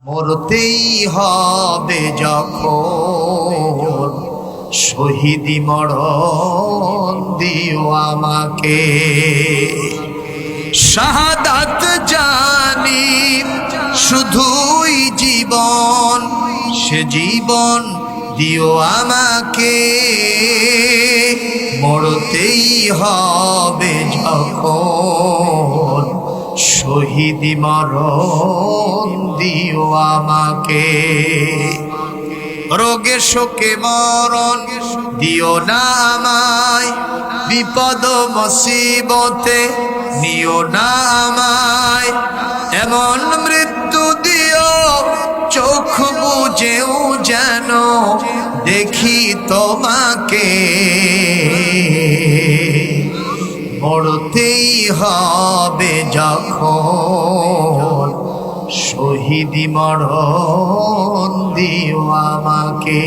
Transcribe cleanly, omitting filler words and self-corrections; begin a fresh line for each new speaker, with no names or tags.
মরতেই হবে যখন শহীদি মরণ দিও আমাকে। শাহাদাত জানি শুধুই জীবন, সে জীবন দিও আমাকে। মরতেই হবে যখন শহীদি মরণ দিও আমাকে। রোগে শোকে মরণ দিও না আমায়, বিপদ মুসিবতে নিও না আমায়। এমন মৃত্যু দিও চোখ বুজেও যেন দেখি তোমাকে। মরতেই হবে যখন শহীদি মরণ দিও আমাকে।